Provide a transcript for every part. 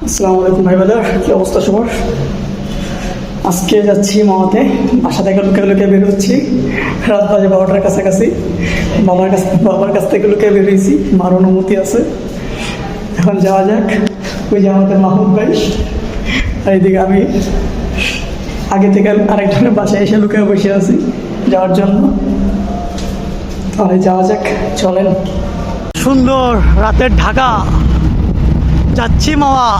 আসসালামু আলাইকুম ভাই বাজার, কি অবস্থা সবার? আজকে যাচ্ছি মামাতে। বাসা থেকে লুকিয়ে লুকিয়ে বের হচ্ছি। রাত বাজে 12টার কাছাকাছি। বাবার কাছ থেকে লুকিয়ে বের হয়েছি, মার অনুমতি আছে। এখন যাওয়া যাক। ওই যে আমাদের মাহমুদ ভাই, আর এইদিকে আমি আগে থেকে আরেকজনের বাসায় এসে লুকিয়ে বসে আছি যাওয়ার জন্য। তাহলে যাওয়া যাক, চলেন। সুন্দর রাতের ঢাকা, যাচ্ছি মামা।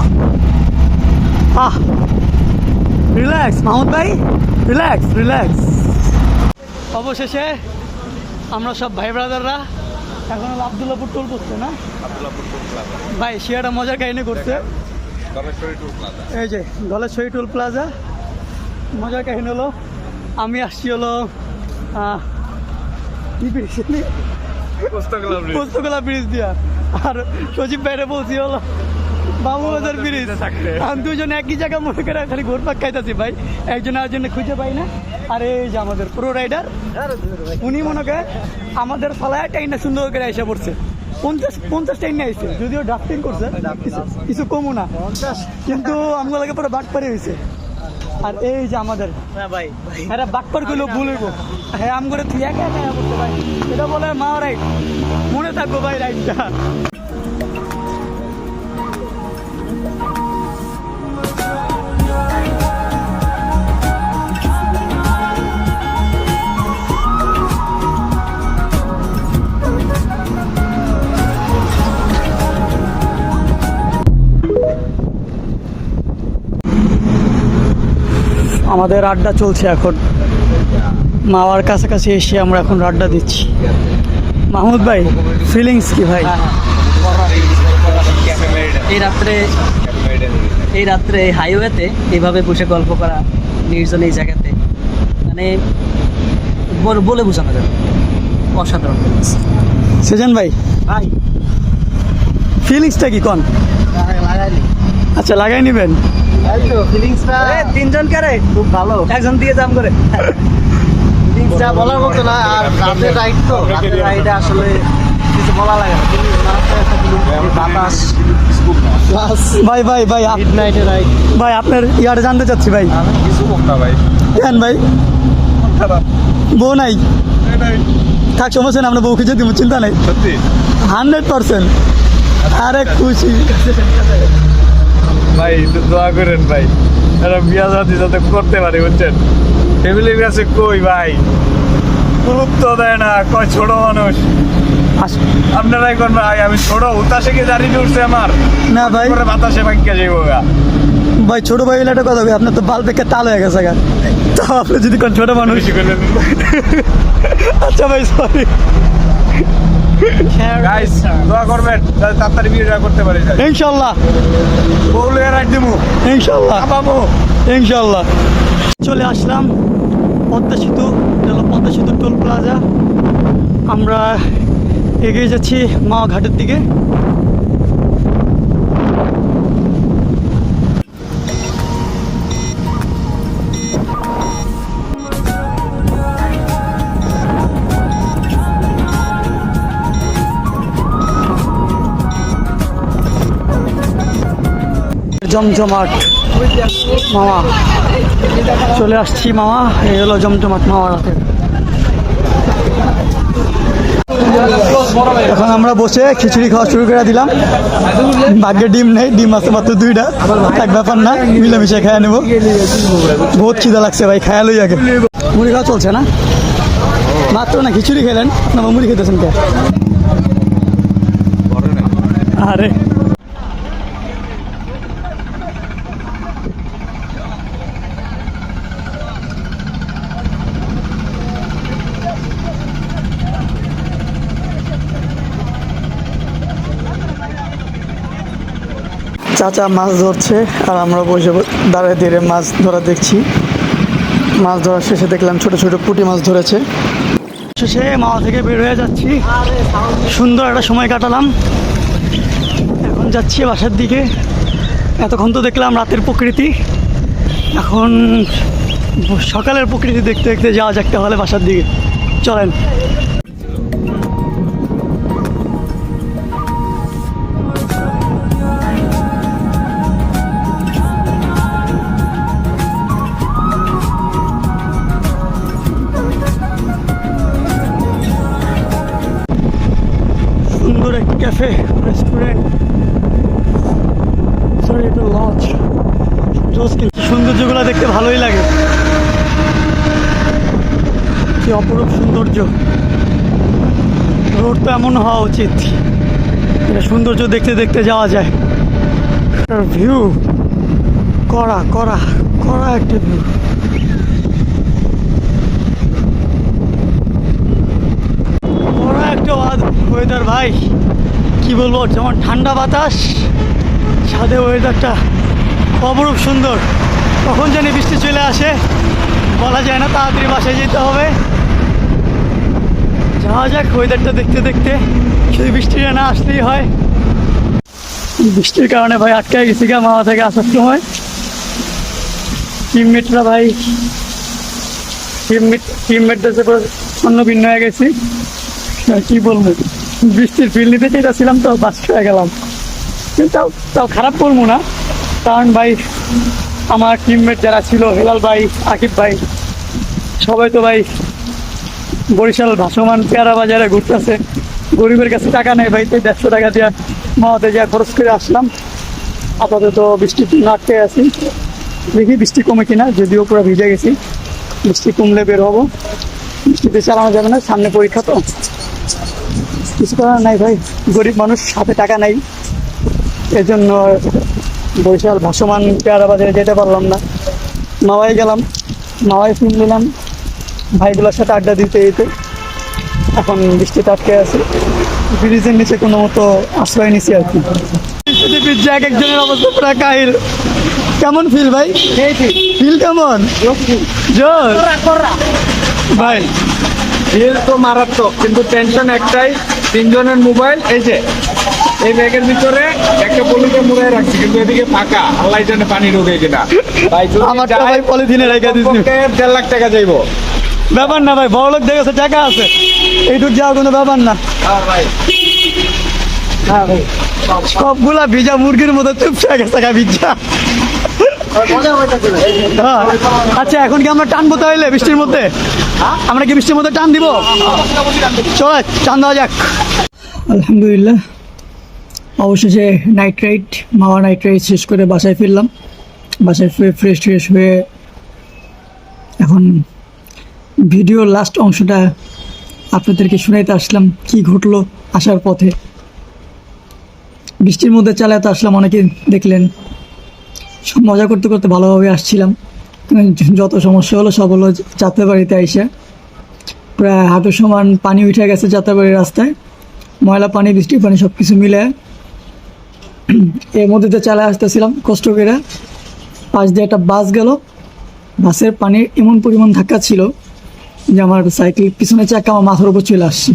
রিল্যাক্স মাহমুদ ভাই, রিল্যাক্স রিল্যাক্স। অবশেষে আমরা সব ভাই ব্রাদাররা এখন হলো আবদুল্লাপুর টোল করছে না ভাই, সে একটা মজার কাহিনী করছে। এই যে ধলেশ্বরী টোল প্লাজা, মজার কাহিনী হলো আমি আসছি হলো পোস্তকলা ব্রিজ দিয়া, আর সজীব ভাইরে বলছি হলো বাবুবাজার ব্রিজ। আমি দুজন একই জায়গা মনে করে খালি ঘুরপাক খাইতেছি ভাই, একজন আরেকজনে খুঁজে পাই না। আর এই যে আমাদের প্রো রাইডার, উনি মনে করে আমাদের ফলায় টাইনটা সুন্দর করে এসে পড়ছে। 50 টাইন নিয়ে আসছে, যদিও ড্রাফটিং করছে কিছু কমও না, কিন্তু আমগুলো লাগে পুরো বাট পারে হয়েছে। আর এই যে আমাদের ভাই, হ্যাঁ বাটপার গুলো ভুলব, হ্যাঁ আম করে তুই একা একা করতে ভাই, এটা বলে মা রাইড। মনে থাকবো ভাই রাইডটা। আমাদের আড্ডা চলছে এখন, মাওয়ার কাছাকাছি এসে আমরা এখন আড্ডা দিচ্ছি। মাহমুদ ভাই, ফিলিংস কি ভাই? এই রাত্রে হাইওয়েতে এইভাবে বসে গল্প করা, নির্জন এই জায়গাতে, মানে বলে বোঝানো যাবে, অসাধারণ ফিলিংস। সেজন ভাই, ভাই ফিলিংসটা কি কন? আচ্ছা লাগাই নিবেন। তিনজন কারে খুব ভালো, একজন দিয়ে জাম করে যা বলার মতো না। আর রাতের রাইড তো, রাতের রাইডে আসলে কিছু বলা লাগে না। বাতাস ভাই ভাই ভাই মিড নাইটের রাইড ভাই, আপনার ইয়ার জানতে চাচ্ছি ভাই। কিছু বলতে ভাই। কেন ভাই? বউ নাই? থাক সমস্যা না, আমরা বউ খুঁজে দিব, চিন্তা নাই। 100%। আরে খুশি ভাই একটু দোয়া করেন ভাই, এরা বিয়া জাতি যাতে করতে পারে, বুঝছেন? ফ্যামিলির কাছে কই ভাই গুরুত্ব দেয় না, কয় ছোট মানুষ। আপনারাই কোন ভাই, আমি ছোট উতাসে গিয়ে দাঁড়িয়ে উঠছে আমার না ভাই, করে বাতাসে ভাগ্যা যাইব গা। ভাই ছোট ভাই হলে একটা কথা ভাই, আপনার তো বাল বেঁকে তাল হয়ে গেছে গা, তো আপনি যদি কোন ছোট মানুষ। আচ্ছা ভাই সরি। গাইস দোয়া করবেন যাতে তাড়াতাড়ি বিয়েটা করতে পারি। ইনশাল্লাহ বউলে রাইড দিমু, ইনশাল্লাহ পাবো ইনশাল্লাহ। চলে আসলাম পদ্মা সেতু, পদ্মা সেতু টোল প্লাজা। আমরা এগিয়ে যাচ্ছি মা ঘাটের দিকে। জমজমাট মামা, চলে আসছি মামা। এই হলো জমজমাট মামা রাতের। এখন আমরা বসে খিচুড়ি খাওয়া শুরু করে দিলাম। ভাগ্যে ডিম নেই, ডিম আছে মাত্র 2টা, এক ব্যাপার না, মিলেমিশে খাইয়া নেবো। বহুত খিদা লাগছে ভাই, খায়া লই আগে। মুড়ি খাওয়া চলছে না মাত্র, না খিচুড়ি খেলেন না মুড়ি খেতেছেন কে? আরে চাচা মাছ ধরছে, আর আমরা বসে দাঁড়িয়ে ধীরে মাছ ধরা দেখছি। মাছ ধরার শেষে দেখলাম ছোট ছোট পুঁটি মাছ ধরেছে। শেষে মাওয়া থেকে বের হয়ে যাচ্ছি, সুন্দর একটা সময় কাটালাম। এখন যাচ্ছি বাসার দিকে। এতক্ষণ তো দেখলাম রাতের প্রকৃতি, এখন সকালের প্রকৃতি দেখতে দেখতে যাওয়া যাক তাহলে বাসার দিকে, চলেন। ক্যাফে রেস্টুরেন্ট, সরি এটা লজ। কিন্তু সৌন্দর্যগুলো দেখতে ভালোই লাগে, কি অপরূপ সৌন্দর্য। রোড তো এমন হওয়া উচিত, এটা সৌন্দর্য দেখতে দেখতে যাওয়া যায়। ভিউ করা করা করা একটা ভিউ। করা একটা ওয়েদার ভাই, কি বলবো, যেমন ঠান্ডা বাতাস, সাথে ওয়েদারটা অপরূপ সুন্দর। কখন জানি বৃষ্টি চলে আসে বলা যায় না, তাড়াতাড়ি বাসায় যেতে হবে। যাওয়া যাক ওয়েদারটা দেখতে দেখতে, শুধু বৃষ্টিটা না আসলেই হয়। বৃষ্টির কারণে ভাই আটকায় গেছি গা মামা থেকে আসার সময়। টিমমেটরা ভাই টিমমেটদের সাথে অন্য ভিন্ন হয়ে গেছি। আর কি বলবো, বৃষ্টির ফিল নিতে চাইছিলাম তো বাস হয়ে গেলাম। কিন্তু তাও খারাপ বলবো না, কারণ ভাই আমার টিমমেট যারা ছিল, হেলাল ভাই, আকিব ভাই, সবাই তো ভাই বরিশাল ভাসমান পেয়ারা বাজারে ঘুরতেছে। গরিবের কাছে টাকা নেই ভাই, তো 150 টাকা দিয়ে মামাতে যা খরচ করে আসলাম। আপাতত বৃষ্টির জন্য আটকে আছি, দেখি বৃষ্টি কমে কিনা। যদিও পুরো ভিজে গেছি, বৃষ্টি কমলে বের হবো। বৃষ্টিতে চালানো যাবে না, সামনে পরীক্ষা তো, কিছু করার নাই ভাই। গরিব মানুষ, হাতে টাকা নাই, এজন্য বরিশাল ভাসমান পেয়ারা বাজারে যেতে পারলাম না। মাওয়াই গেলাম, মাওয়াই ফোন দিলাম ভাইগুলোর সাথে আড্ডা দিতে দিতে। এখন বৃষ্টিতে আটকে আছে, ব্রিজের নিচে কোনো মতো আশ্রয় নিছি আর কি। এক একজনের অবস্থা পুরা কাহিল। কেমন ফিল ভাই? ফিল কেমন? জোর ভাই, ফিল তো মারাত্মক, কিন্তু টেনশন একটাই, 3 জনের মোবাইল এই যে এই ব্যাগের ভিতরে একটা পলিথিনে মুড়ায় রাখছি, কিন্তু এদিকে ফাঁকা, আল্লাহ জানে পানি ঢোকে কিনা। ভাই আমার ভাই পলিথিনে রেখে দিচ্ছি, 1.5 লাখ টাকা যাইবো। ব্যাপার না ভাই, বড় লোক দেখেছে, টাকা আছে, এইটুক যাওয়া কোনো ব্যাপার না। হ্যাঁ ভাই, সবগুলা ভিজা মুরগির মতো চুপচাপ গেছে ভিজা। হ্যাঁ, আচ্ছা এখন কি আমরা টানবো তাহলে বৃষ্টির মধ্যে? আমরা কি বৃষ্টির মধ্যে টান দিব? চলো টান দেওয়া যাক। আলহামদুলিল্লাহ, অবশেষে নাইট রাইড শেষ করে বাসায় ফিরলাম। বাসায় ফিরে ফ্রেশ হয়ে এখন ভিডিওর লাস্ট অংশটা আপনাদেরকে শোনাইতে আসলাম, কি ঘটলো আসার পথে। বৃষ্টির মধ্যে চালাতে আসলাম, অনেকে দেখলেন। সব মজা করতে করতে ভালোভাবে আসছিলাম, যত সমস্যা হলো সব হলো যাত্রাবাড়িতে আইসা। প্রায় হাঁটু সমান পানি উঠে গেছে যাত্রাবাড়ির রাস্তায়, ময়লা পানি, বৃষ্টির পানি সব কিছু মিলে। এর মধ্যে চালায় আসতেছিলাম কষ্ট করে, পাশ দিয়ে একটা বাস গেল। বাসের পানির এমন পরিমাণ ধাক্কা ছিল যে আমার সাইকেল পিছনে চাকা আমার মাথার উপর চলে আসছে,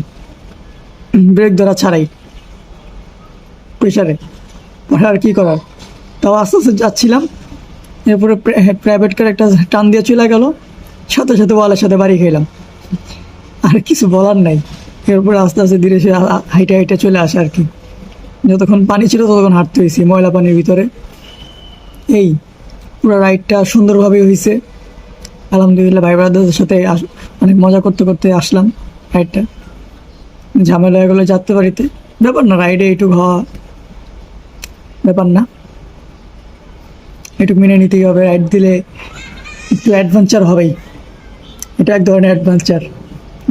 ব্রেক ধরা ছাড়াই, প্রেশারে। আর কি করার, তাও আস্তে আস্তে যাচ্ছিলাম। এরপরে প্রাইভেট কার একটা টান দিয়ে চলে গেল, সাথে সাথে ওয়ালের সাথে বাড়ি খেলাম। আর কিছু বলার নাই। এরপরে আস্তে আস্তে ধীরে সে হাইটে চলে আসে আর কি। যতক্ষণ পানি ছিল ততক্ষণ হাঁটতে হয়েছি ময়লা পানির ভিতরে। এই পুরো রাইডটা সুন্দরভাবেই হয়েছে আলহামদুলিল্লাহ। ভাই ব্রাদারদের সাথে অনেক মজা করতে করতে আসলাম। রাইডটা ঝামেলা হয়ে গেলো যাত্রাবাড়িতে, ব্যাপার না, রাইডে এইটুকু হওয়া ব্যাপার না, এটুকু মেনে নিতেই হবে। রাইড দিলে একটু অ্যাডভেঞ্চার হবেই, এটা এক ধরনের অ্যাডভেঞ্চার,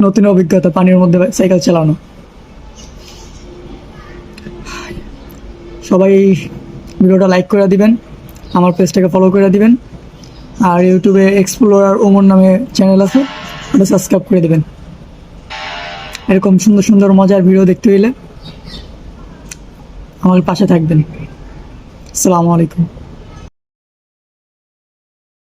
নতুন অভিজ্ঞতা পানির মধ্যে সাইকেল চালানো। সবাই ভিডিওটা লাইক করে দিবেন, আমার পেজটাকে ফলো করে দিবেন, আর ইউটিউবে এক্সপ্লোরার ওমর নামে চ্যানেল আছে, ওটা সাবস্ক্রাইব করে দেবেন। এরকম সুন্দর সুন্দর মজার ভিডিও দেখতে হইলে আমার পাশে থাকবেন। আসসালামু আলাইকুম।